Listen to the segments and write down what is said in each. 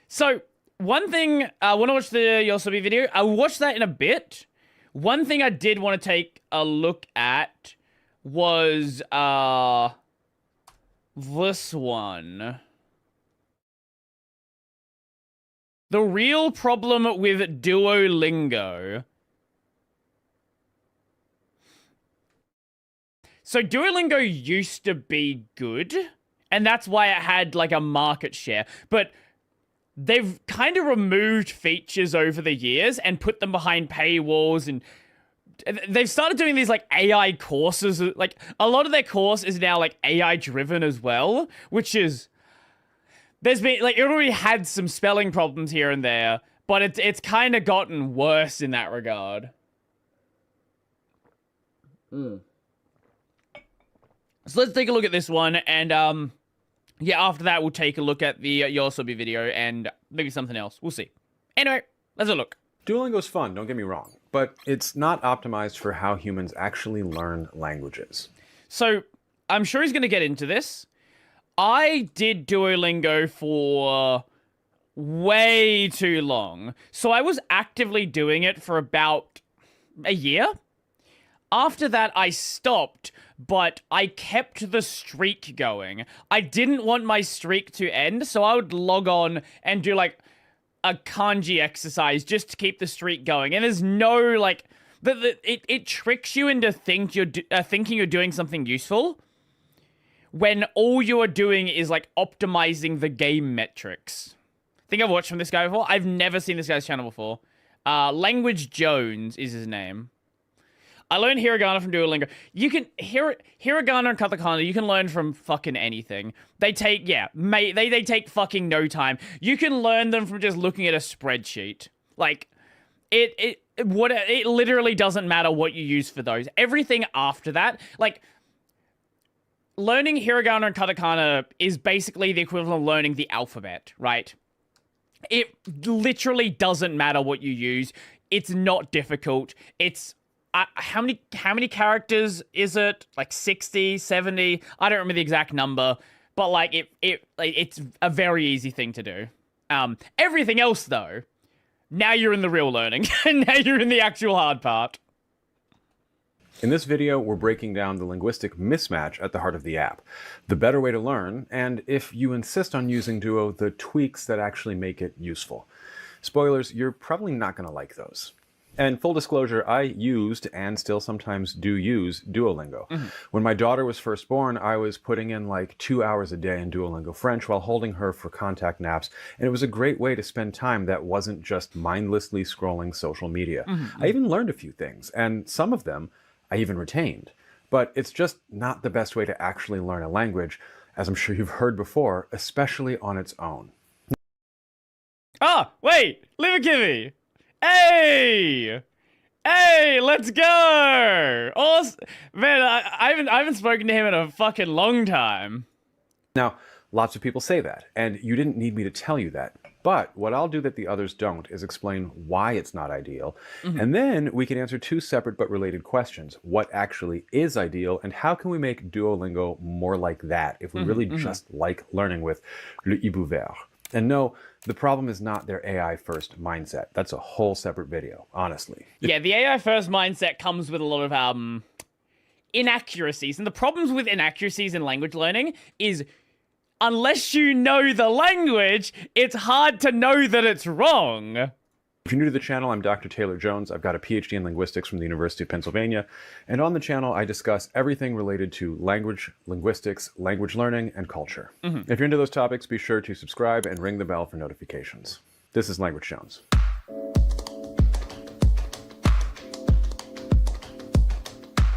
So, one thing, I want to watch the Yosobi video. I'll watch that in a bit. One thing I did want to take a look at was, this one. The real problem with Duolingo. So Duolingo used to be good, and that's why it had like a market share. But they've kind of removed features over the years and put them behind paywalls, and they've started doing these like AI courses. Like a lot of their course is now like AI driven as well, which is, there's been like, it already had some spelling problems here and there, but it's kind of gotten worse in that regard. So let's take a look at this one, and yeah, after that we'll take a look at the Yosobi video and maybe something else. We'll see. Anyway, let's have a look. Duolingo's fun, don't get me wrong, but it's not optimized for how humans actually learn languages. So I'm sure he's going to get into this. I did Duolingo for way too long. So I was actively doing it for about a year. After that, I stopped, but I kept the streak going. I didn't want my streak to end, so I would log on and do like a kanji exercise just to keep the streak going. And there's no like, it tricks you into thinking you're doing something useful when all you're doing is like optimizing the game metrics. I think I've watched from this guy before. I've never seen this guy's channel before. Language Jones is his name. I learned hiragana from Duolingo. You can hiragana and katakana. You can learn from fucking anything. They take they take fucking no time. You can learn them from just looking at a spreadsheet. Like it literally doesn't matter what you use for those. Everything after that, like learning hiragana and katakana, is basically the equivalent of learning the alphabet, right? It literally doesn't matter what you use. It's not difficult. It's how many characters is it? Like 60, 70? I don't remember the exact number, but like it's a very easy thing to do. Everything else though, now you're in the real learning. Now you're in the actual hard part. In this video, we're breaking down the linguistic mismatch at the heart of the app, the better way to learn, and if you insist on using Duo, the tweaks that actually make it useful. Spoilers, you're probably not going to like those. And full disclosure, I used and still sometimes do use Duolingo. When my daughter was first born, I was putting in like 2 hours a day in Duolingo French while holding her for contact naps, and it was a great way to spend time that wasn't just mindlessly scrolling social media. I even learned a few things, and some of them I even retained. But it's just not the best way to actually learn a language, as I'm sure you've heard before, especially on its own. Ah, wait, leave a kivvy. Hey! Hey, let's go! Awesome. Man, I haven't spoken to him in a fucking long time. Now, lots of people say that, and you didn't need me to tell you that. But what I'll do that the others don't is explain why it's not ideal, and then we can answer two separate but related questions. What actually is ideal, and how can we make Duolingo more like that if we really just like learning with le hibou vert? And no, the problem is not their AI-first mindset. That's a whole separate video, honestly. Yeah, the AI-first mindset comes with a lot of inaccuracies. And the problems with inaccuracies in language learning is, unless you know the language, it's hard to know that it's wrong. If you're new to the channel, I'm Dr. Taylor Jones. I've got a PhD in linguistics from the University of Pennsylvania. And on the channel, I discuss everything related to language, linguistics, language learning, and culture. If you're into those topics, be sure to subscribe and ring the bell for notifications. This is Language Jones.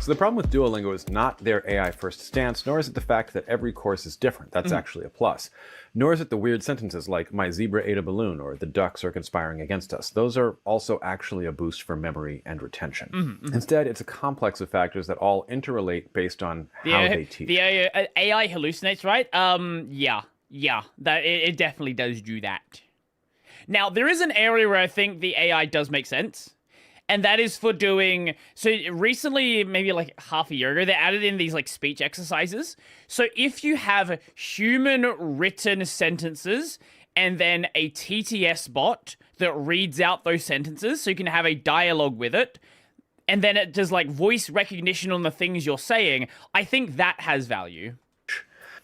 So the problem with Duolingo is not their AI-first stance, nor is it the fact that every course is different. That's actually a plus. Nor is it the weird sentences like, my zebra ate a balloon, or the ducks are conspiring against us. Those are also actually a boost for memory and retention. Instead, it's a complex of factors that all interrelate based on how they teach. The AI hallucinates, right? Yeah, that it definitely does do that. Now, there is an area where I think the AI does make sense. And that is for doing, so recently, maybe like half a year ago, they added in these like speech exercises. So if you have human written sentences and then a TTS bot that reads out those sentences so you can have a dialogue with it, and then it does like voice recognition on the things you're saying, I think that has value.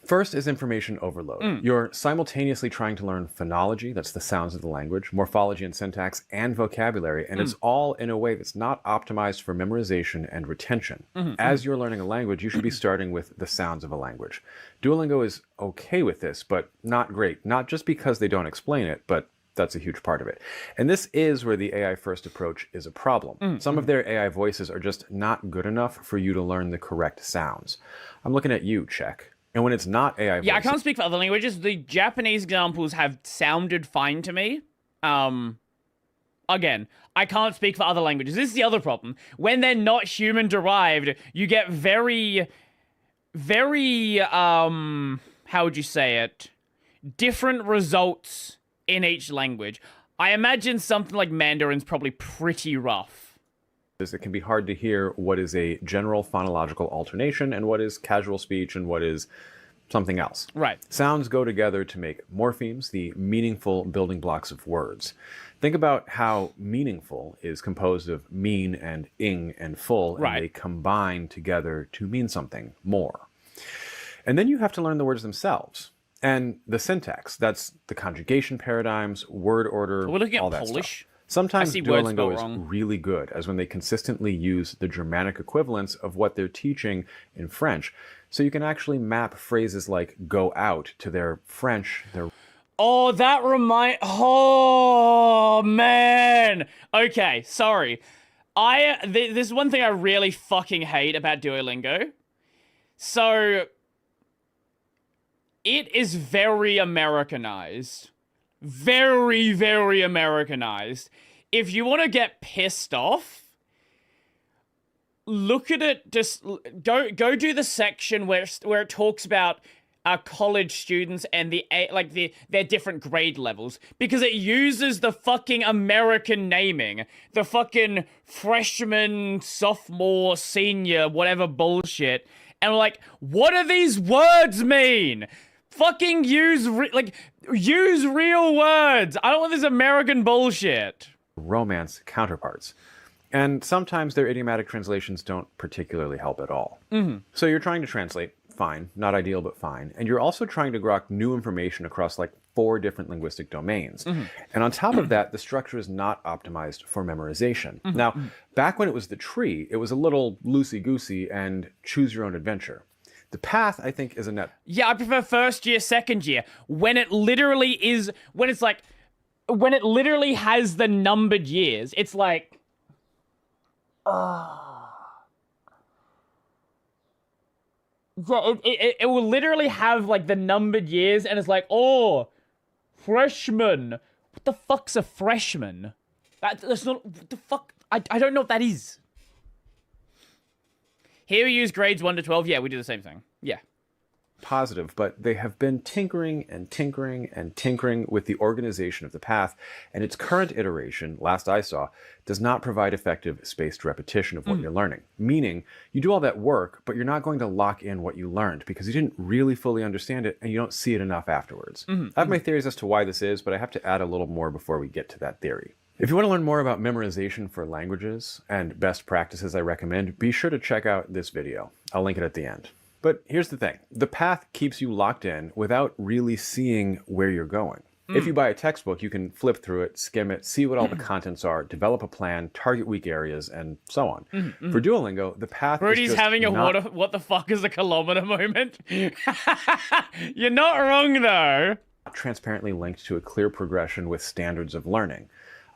First is information overload. You're simultaneously trying to learn phonology, that's the sounds of the language, morphology and syntax, and vocabulary, and it's all in a way that's not optimized for memorization and retention. As you're learning a language, you should be starting with the sounds of a language. Duolingo is okay with this, but not great. Not just because they don't explain it, but that's a huge part of it. And this is where the AI-first approach is a problem. Some of their AI voices are just not good enough for you to learn the correct sounds. I'm looking at you, Check. And when it's not AI voices... Yeah, I can't speak for other languages. The Japanese examples have sounded fine to me. Again, I can't speak for other languages. This is the other problem. When they're not human-derived, you get very, how would you say it? Different results in each language. I imagine something like Mandarin's probably pretty rough. It can be hard to hear what is a general phonological alternation and what is casual speech and what is something else. Right. Sounds go together to make morphemes, the meaningful building blocks of words. Think about how meaningful is composed of mean and ing and full, and they combine together to mean something more. And then you have to learn the words themselves. And the syntax, that's the conjugation paradigms, word order, We're looking all at that Polish. stuff. Sometimes Duolingo is wrong. really good, as when they consistently use the Germanic equivalents of what they're teaching in French. So you can actually map phrases like go out to their French, their... Oh, that oh, man. Okay, sorry. There's one thing I really fucking hate about Duolingo. So, it is very Americanized. Very, very Americanized. If you want to get pissed off, look at it. Just go do the section where it talks about college students and their different grade levels, because it uses the fucking American naming, the fucking freshman, sophomore, senior, whatever bullshit, and I'm like, what do these words mean? Fucking use real words. I don't want this American bullshit. Romance counterparts. And sometimes their idiomatic translations don't particularly help at all. So you're trying to translate, fine, not ideal, but fine. And you're also trying to grok new information across like 4 different linguistic domains. And on top of that, the structure is not optimized for memorization. Now, back when it was the tree, it was a little loosey-goosey and choose your own adventure. The path, I think, is a net. Yeah, I prefer first year, second year. When it literally has the numbered years, it's like... Yeah, it will literally have, like, the numbered years, and it's like, oh, freshman. What the fuck's a freshman? That's not... What the fuck? I don't know what that is. Here we use grades 1 to 12. Yeah, we do the same thing. Yeah. Positive, but they have been tinkering and tinkering and tinkering with the organization of the path, and its current iteration, last I saw, does not provide effective spaced repetition of what you're learning. Meaning, you do all that work, but you're not going to lock in what you learned because you didn't really fully understand it and you don't see it enough afterwards. I have my theories as to why this is, but I have to add a little more before we get to that theory. If you want to learn more about memorization for languages and best practices I recommend, be sure to check out this video. I'll link it at the end. But here's the thing. The path keeps you locked in without really seeing where you're going. If you buy a textbook, you can flip through it, skim it, see what all the contents are, develop a plan, target weak areas, and so on. For Duolingo, the path Brodie's is just having a what the fuck is a kilometer moment. You're not wrong, though. Transparently linked to a clear progression with standards of learning,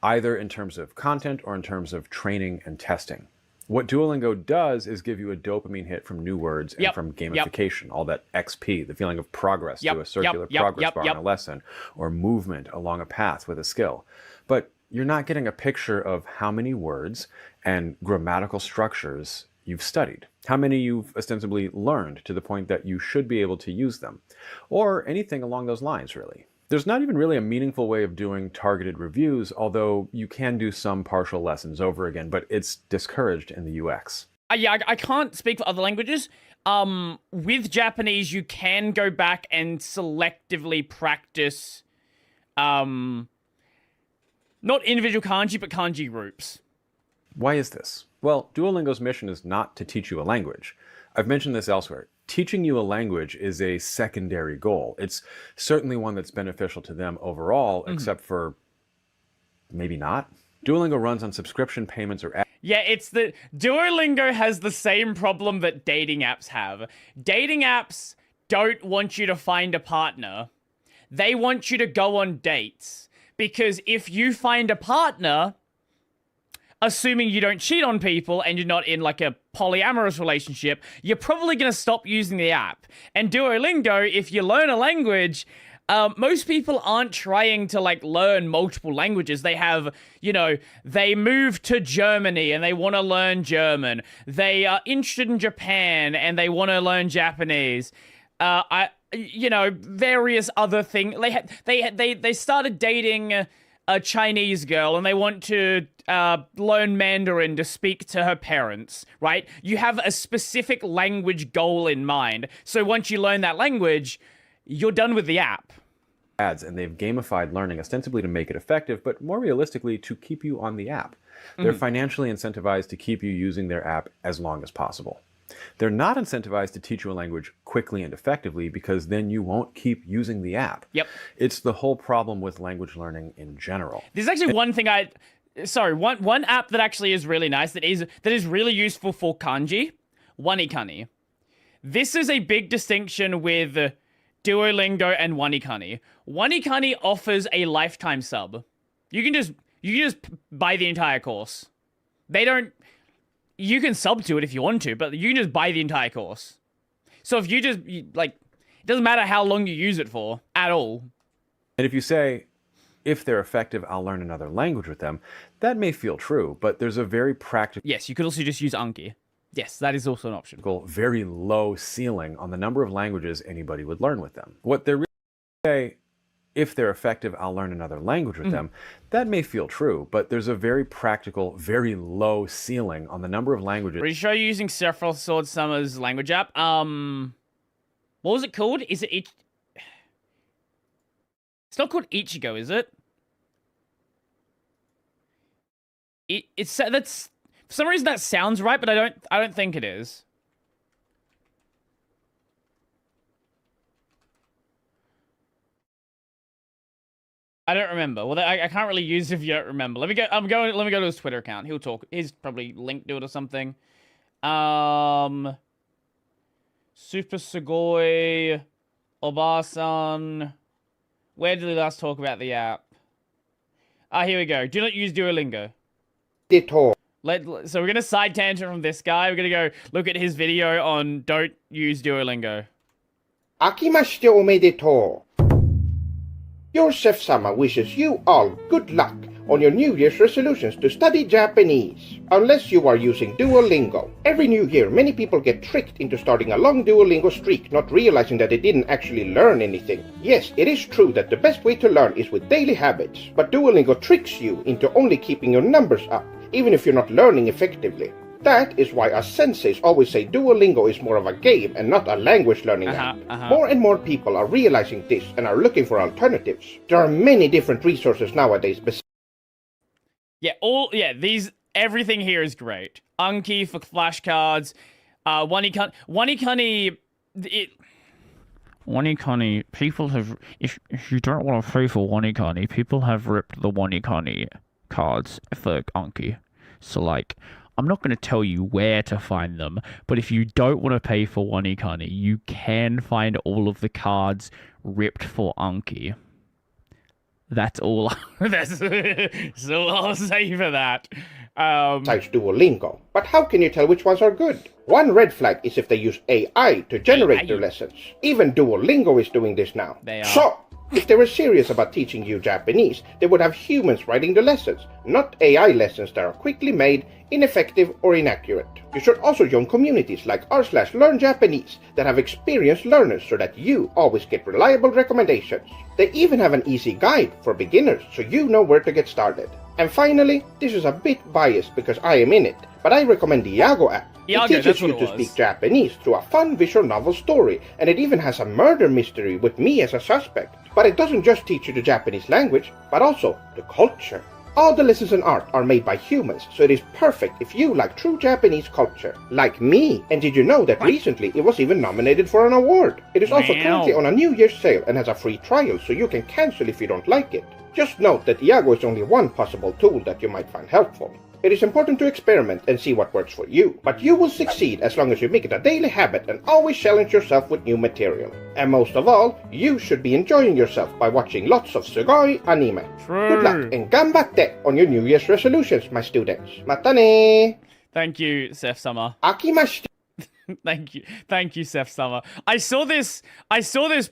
either in terms of content or in terms of training and testing. What Duolingo does is give you a dopamine hit from new words and from gamification, all that XP, the feeling of progress through a circular progress bar in a lesson, or movement along a path with a skill. But you're not getting a picture of how many words and grammatical structures you've studied, how many you've ostensibly learned to the point that you should be able to use them, or anything along those lines, really. There's not even really a meaningful way of doing targeted reviews, although you can do some partial lessons over again, but it's discouraged in the UX. Yeah, I can't speak for other languages. With Japanese, you can go back and selectively practice not individual kanji, but kanji groups. Why is this? Well, Duolingo's mission is not to teach you a language. I've mentioned this elsewhere. Teaching you a language is a secondary goal. It's certainly one that's beneficial to them overall, except for maybe not. Duolingo runs on subscription payments or Yeah, Duolingo has the same problem that dating apps have. Dating apps don't want you to find a partner. They want you to go on dates. Because if you find a partner, assuming you don't cheat on people and you're not in like a polyamorous relationship, you're probably going to stop using the app. And Duolingo, if you learn a language, most people aren't trying to like learn multiple languages. They have, they moved to Germany and they want to learn German. They are interested in Japan and they want to learn Japanese. Various other things. They started dating a Chinese girl and they want to learn Mandarin to speak to her parents, right? You have a specific language goal in mind. So once you learn that language, you're done with the app. Ads, and they've gamified learning ostensibly to make it effective, but more realistically to keep you on the app. They're financially incentivized to keep you using their app as long as possible. They're not incentivized to teach you a language quickly and effectively because then you won't keep using the app. Yep. It's the whole problem with language learning in general. There's actually one thing one app that actually is really nice that is really useful for kanji, Wanikani. This is a big distinction with Duolingo and Wanikani. Wanikani offers a lifetime sub. You can just buy the entire course. You can sub to it if you want to, but you can just buy the entire course. So if it doesn't matter how long you use it for at all. And if you say, if they're effective, I'll learn another language with them, that may feel true, but there's a very practical... Yes, you could also just use Anki. Yes, that is also an option. Very low ceiling on the number of languages anybody would learn with them. What they're really say, if they're effective, I'll learn another language with them. That may feel true, but there's a very practical, very low ceiling on the number of languages. Pretty sure you're using Sephiroth Sword Summer's language app. What was it called? Is it It's not called Ichigo, is it? That's for some reason that sounds right, but I don't think it is. I don't remember. Well, I can't really use it if you don't remember. Let me go to his Twitter account. He'll talk. He's probably linked to it or something. Super Sugoi Obasan. Where did we last talk about the app? Here we go. Do not use Duolingo. So we're gonna side tangent from this guy. We're gonna go look at his video on don't use Duolingo. Akimashite omedetou. Your chef-sama wishes you all good luck on your New Year's resolutions to study Japanese, unless you are using Duolingo. Every new year, many people get tricked into starting a long Duolingo streak, not realizing that they didn't actually learn anything. Yes, it is true that the best way to learn is with daily habits, but Duolingo tricks you into only keeping your numbers up, even if you're not learning effectively. That is why us senseis always say Duolingo is more of a game and not a language learning app. More and more people are realizing this and are looking for alternatives. There are many different resources nowadays. Everything here is great. Anki for flashcards, Wanikani, people have, if you don't want to pay for Wanikani, people have ripped the Wanikani cards for Anki. So I'm not going to tell you where to find them, but if you don't want to pay for Wanikani, you can find all of the cards ripped for Anki. That's all. That's all I'll say for that. Besides Duolingo. But how can you tell which ones are good? One red flag is if they use AI to generate their lessons. Even Duolingo is doing this now. They are. So, if they were serious about teaching you Japanese, they would have humans writing the lessons, not AI lessons that are quickly made, ineffective, or inaccurate. You should also join communities like r/Learn Japanese that have experienced learners so that you always get reliable recommendations. They even have an easy guide for beginners so you know where to get started. And finally, this is a bit biased because I am in it, but I recommend the Iago app. It teaches you to speak Japanese through a fun visual novel story, and it even has a murder mystery with me as a suspect. But it doesn't just teach you the Japanese language, but also the culture. All the lessons in art are made by humans, so it is perfect if you like true Japanese culture, like me. And did you know that recently it was even nominated for an award? It is also currently on a New Year's sale and has a free trial, so you can cancel if you don't like it. Just note that Iago is only one possible tool that you might find helpful. It is important to experiment and see what works for you, but you will succeed as long as you make it a daily habit and always challenge yourself with new material. And most of all, you should be enjoying yourself by watching lots of sugoi anime. True. Good luck and ganbatte on your New Year's resolutions, my students. Matane! Thank you, Seth Summer. Akimashite! Thank you, Seth Summer. I saw this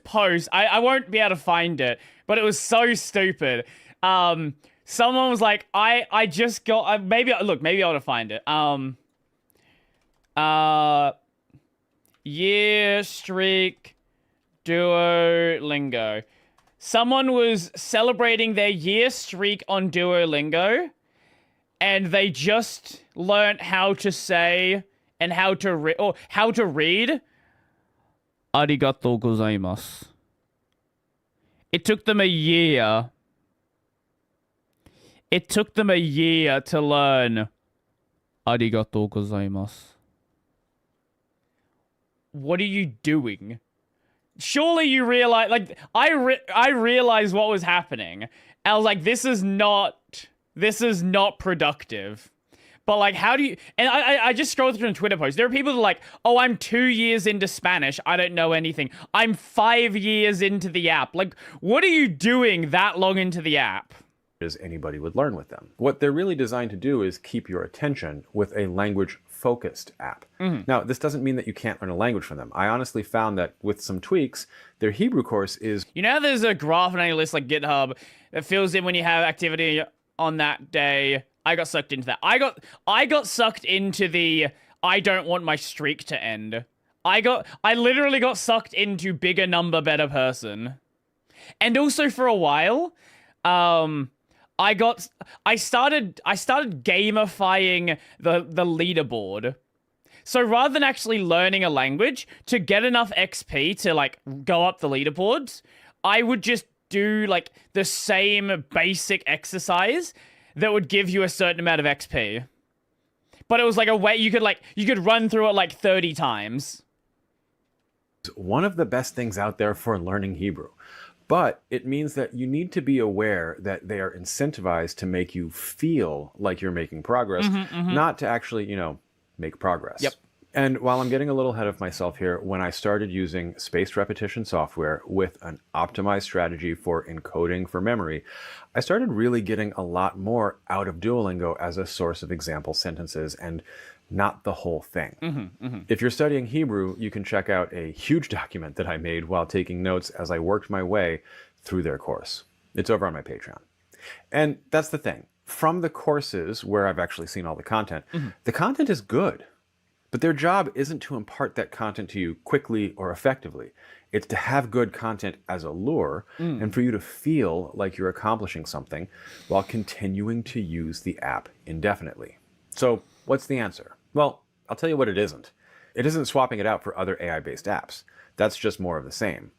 post. I won't be able to find it, but it was so stupid. Someone was like, I just got, maybe I want to find it. Year streak Duolingo. Someone was celebrating their year streak on Duolingo, and they just learned how to say and how to read Arigatou gozaimasu. It took them a year. It took them a year to learn Arigatou gozaimasu. What are you doing? Surely you realize, like, I realized what was happening. I was like, this is not productive. But, like, how do you... And I just scrolled through a Twitter post. There are people that are like, oh, I'm 2 years into Spanish. I don't know anything. I'm 5 years into the app. Like, what are you doing that long into the app? As anybody would learn with them. What they're really designed to do is keep your attention with a language-focused app. Now, this doesn't mean that you can't learn a language from them. I honestly found that with some tweaks, their Hebrew course is... You know, there's a graph on any list like GitHub that fills in when you have activity on that day. I got sucked into that. I got sucked into the I don't want my streak to end. I literally got sucked into bigger number, better person. And also for a while, I started gamifying the leaderboard. So rather than actually learning a language, to get enough XP to, like, go up the leaderboards, I would just do, like, the same basic exercise that would give you a certain amount of XP. But it was like a way you could run through it like 30 times. One of the best things out there for learning Hebrew. But it means that you need to be aware that they are incentivized to make you feel like you're making progress, not to actually, make progress. Yep. And while I'm getting a little ahead of myself here, when I started using spaced repetition software with an optimized strategy for encoding for memory, I started really getting a lot more out of Duolingo as a source of example sentences and not the whole thing. If you're studying Hebrew, you can check out a huge document that I made while taking notes as I worked my way through their course. It's over on my Patreon. And that's the thing. From the courses where I've actually seen all the content is good. But their job isn't to impart that content to you quickly or effectively. It's to have good content as a lure and for you to feel like you're accomplishing something while continuing to use the app indefinitely. So what's the answer? Well, I'll tell you what it isn't. It isn't swapping it out for other AI-based apps. That's just more of the same.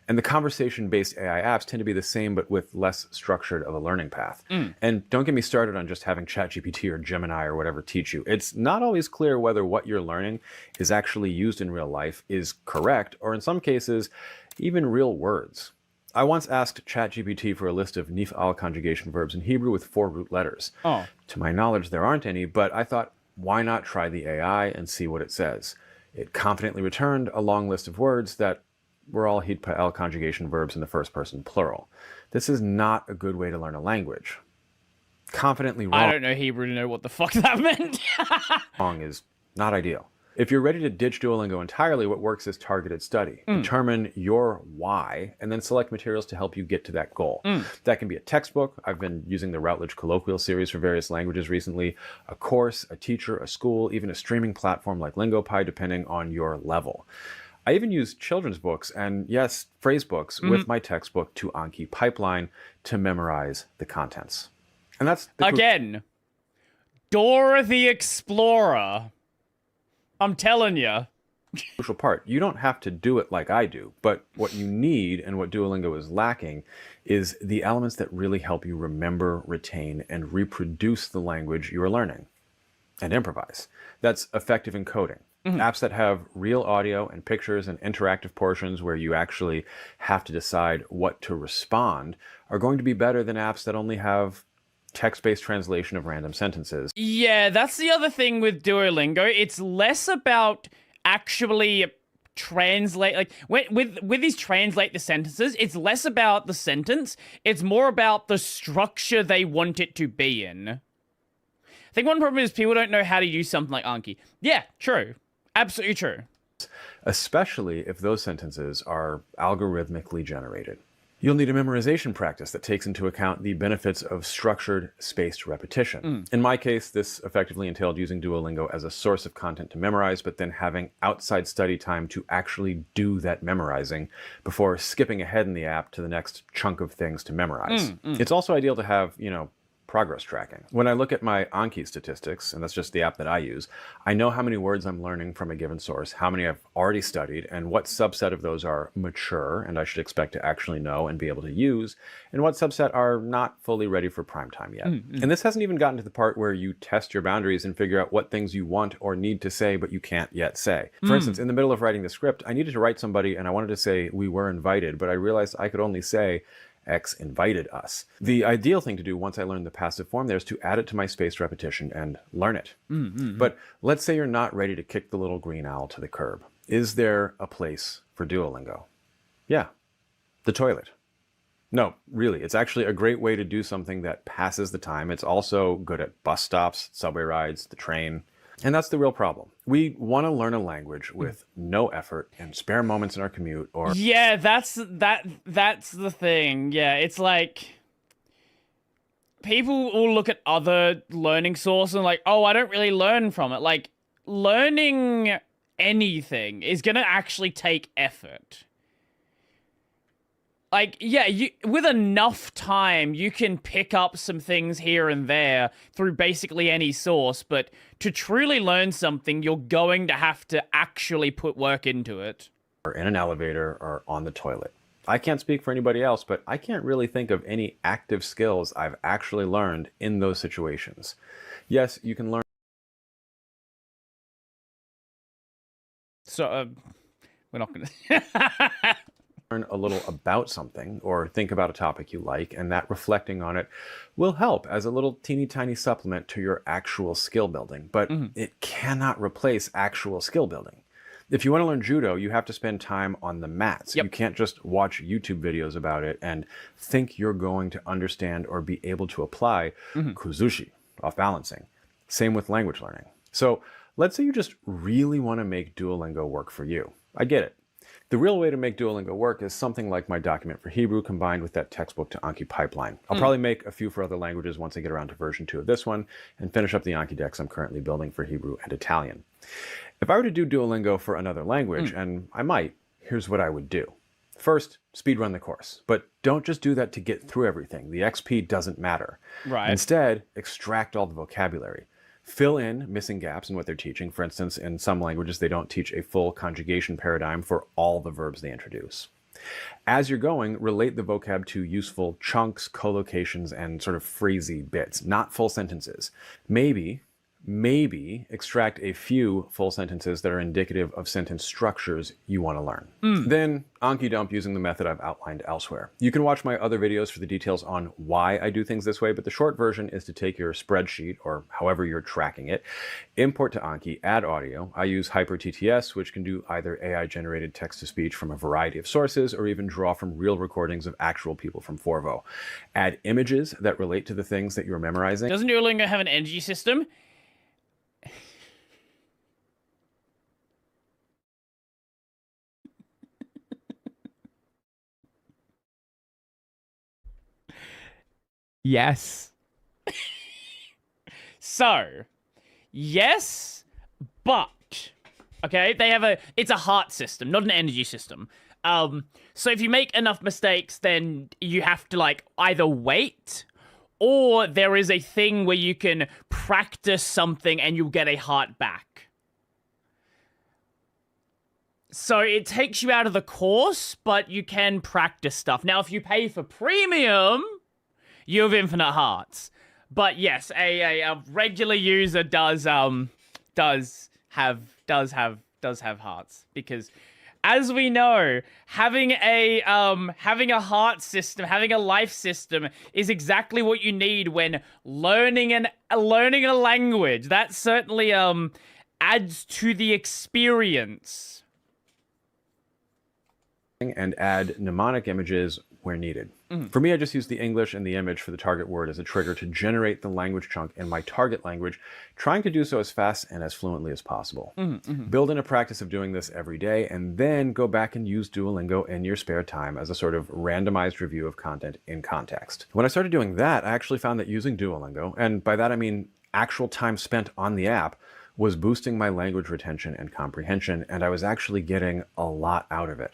And the conversation-based AI apps tend to be the same, but with less structured of a learning path. And don't get me started on just having ChatGPT or Gemini or whatever teach you. It's not always clear whether what you're learning is actually used in real life, is correct, or in some cases, even real words. I once asked ChatGPT for a list of nif-al conjugation verbs in Hebrew with 4 root letters. To my knowledge, there aren't any, but I thought, why not try the AI and see what it says? It confidently returned a long list of words that were all nif-al conjugation verbs in the first person plural. This is not a good way to learn a language. Confidently wrong. I don't know Hebrew to know what the fuck that meant. Wrong is not ideal. If you're ready to ditch Duolingo entirely, what works is targeted study. Determine your why, and then select materials to help you get to that goal. That can be a textbook. I've been using the Routledge Colloquial series for various languages recently, a course, a teacher, a school, even a streaming platform like LingoPie, depending on your level. I even use children's books and, yes, phrase books with my textbook to Anki Pipeline to memorize the contents. And that's again, Dora the Explorer. I'm telling you. crucial part. You don't have to do it like I do, but what you need and what Duolingo is lacking is the elements that really help you remember, retain, and reproduce the language you are learning and improvise. That's effective encoding. Apps that have real audio and pictures and interactive portions where you actually have to decide what to respond are going to be better than apps that only have text-based translation of random sentences. Yeah, that's the other thing with Duolingo. It's less about actually translate, like with these translate the sentences, it's less about the sentence, it's more about the structure they want it to be in. I think one problem is people don't know how to use something like Anki. Yeah, true. Absolutely true. Especially if those sentences are algorithmically generated. You'll need a memorization practice that takes into account the benefits of structured, spaced repetition. In my case, this effectively entailed using Duolingo as a source of content to memorize, but then having outside study time to actually do that memorizing before skipping ahead in the app to the next chunk of things to memorize. It's also ideal to have, progress tracking. When I look at my Anki statistics, and that's just the app that I use, I know how many words I'm learning from a given source, how many I've already studied, and what subset of those are mature and I should expect to actually know and be able to use, and what subset are not fully ready for prime time yet. And this hasn't even gotten to the part where you test your boundaries and figure out what things you want or need to say but you can't yet say. For instance, in the middle of writing the script, I needed to write somebody and I wanted to say we were invited, but I realized I could only say X invited us. The ideal thing to do once I learned the passive form there is to add it to my spaced repetition and learn it. But let's say you're not ready to kick the little green owl to the curb. Is there a place for Duolingo? Yeah, the toilet. No, really, it's actually a great way to do something that passes the time. It's also good at bus stops, subway rides, the train. And that's the real problem. We want to learn a language with no effort and spare moments in our commute or... Yeah, that's the thing. Yeah, it's like people will look at other learning sources and like, oh, I don't really learn from it. Like, learning anything is going to actually take effort. Like, yeah, with enough time, you can pick up some things here and there through basically any source, but to truly learn something, you're going to have to actually put work into it. Or in an elevator or on the toilet. I can't speak for anybody else, but I can't really think of any active skills I've actually learned in those situations. Yes, you can learn... So, we're not going to... learn a little about something or think about a topic you like, and that reflecting on it will help as a little teeny tiny supplement to your actual skill building, but it cannot replace actual skill building. If you want to learn judo, you have to spend time on the mats. You can't just watch YouTube videos about it and think you're going to understand or be able to apply kuzushi, off balancing. Same with language learning. So let's say you just really want to make Duolingo work for you. I get it. The real way to make Duolingo work is something like my document for Hebrew combined with that textbook to Anki pipeline. I'll probably make a few for other languages once I get around to version 2 of this one and finish up the Anki decks I'm currently building for Hebrew and Italian. If I were to do Duolingo for another language, and I might, here's what I would do. First, speedrun the course, but don't just do that to get through everything. The XP doesn't matter. Right. Instead, extract all the vocabulary. Fill in missing gaps in what they're teaching. For instance, in some languages, they don't teach a full conjugation paradigm for all the verbs they introduce. As you're going, relate the vocab to useful chunks, collocations, and sort of phrasey bits, not full sentences. Maybe extract a few full sentences that are indicative of sentence structures you want to learn. Then Anki dump using the method I've outlined elsewhere. You can watch my other videos for the details on why I do things this way, but the short version is to take your spreadsheet, or however you're tracking it, import to Anki, add audio. I use HyperTTS, which can do either AI-generated text-to-speech from a variety of sources, or even draw from real recordings of actual people from Forvo. Add images that relate to the things that you're memorizing. Doesn't Duolingo have an energy system? Yes. So, yes, but okay, it's a heart system, not an energy system. So if you make enough mistakes, then you have to like either wait, or there is a thing where you can practice something and you'll get a heart back. So it takes you out of the course, but you can practice stuff. Now, if you pay for premium, you have infinite hearts. But yes, a regular user does have hearts, because as we know, having a heart system, having a life system is exactly what you need when learning a language. That certainly adds to the experience. And add mnemonic images where needed. For me, I just use the English and the image for the target word as a trigger to generate the language chunk in my target language, trying to do so as fast and as fluently as possible. Build in a practice of doing this every day, and then go back and use Duolingo in your spare time as a sort of randomized review of content in context. When I started doing that, I actually found that using Duolingo, and by that I mean actual time spent on the app, was boosting my language retention and comprehension, and I was actually getting a lot out of it.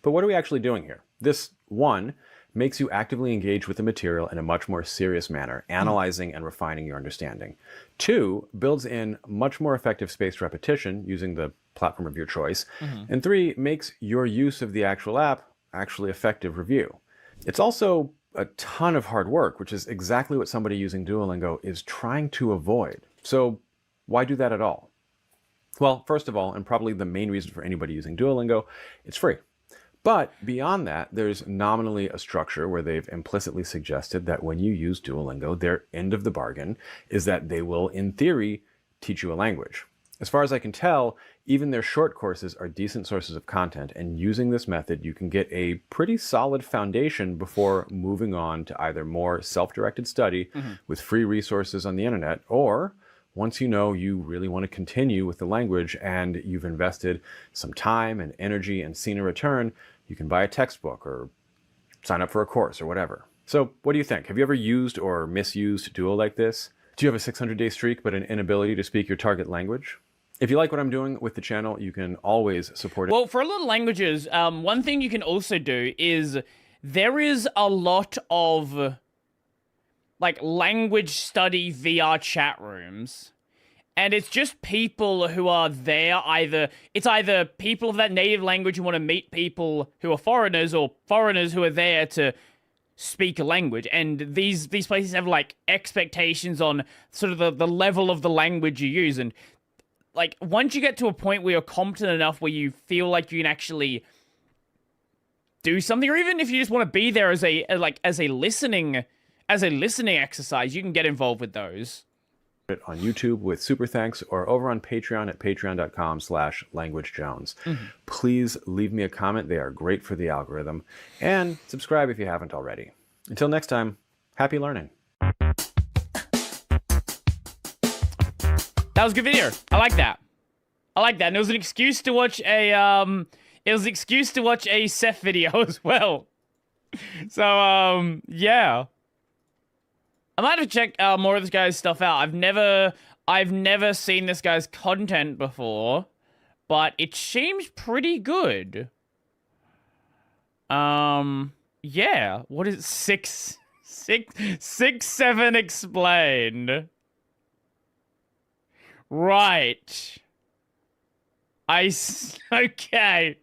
But what are we actually doing here? This, one, makes you actively engage with the material in a much more serious manner, analyzing and refining your understanding. Two, builds in much more effective spaced repetition using the platform of your choice. And three, makes your use of the actual app actually effective review. It's also a ton of hard work, which is exactly what somebody using Duolingo is trying to avoid. So why do that at all? Well, first of all, and probably the main reason for anybody using Duolingo, it's free. But beyond that, there's nominally a structure where they've implicitly suggested that when you use Duolingo, their end of the bargain is that they will, in theory, teach you a language. As far as I can tell, even their short courses are decent sources of content, and using this method, you can get a pretty solid foundation before moving on to either more self-directed study with free resources on the internet, or once you know you really want to continue with the language and you've invested some time and energy and seen a return, you can buy a textbook or sign up for a course or whatever. So what do you think? Have you ever used or misused Duo like this? Do you have a 600-day streak but an inability to speak your target language? If you like what I'm doing with the channel, you can always support it. Well, for a lot of languages, one thing you can also do is there is a lot of like language study VR chat rooms. And it's just people who are there, it's either people of that native language who want to meet people who are foreigners, or foreigners who are there to speak a language. And these places have like expectations on sort of the level of the language you use. And like once you get to a point where you're competent enough where you feel like you can actually do something, or even if you just want to be there as a listening exercise, you can get involved with those. It on YouTube with super thanks, or over on Patreon at patreon.com/languagejones. Please leave me a comment. They are great for the algorithm. And subscribe if you haven't already. Until next time, happy learning. That was a good video. I like that. And it was an excuse to watch a Seth video as well. So yeah. I might have to check more of this guy's stuff out. I've never seen this guy's content before, but it seems pretty good. Yeah. What is it? 6-7 explained. Right. Okay.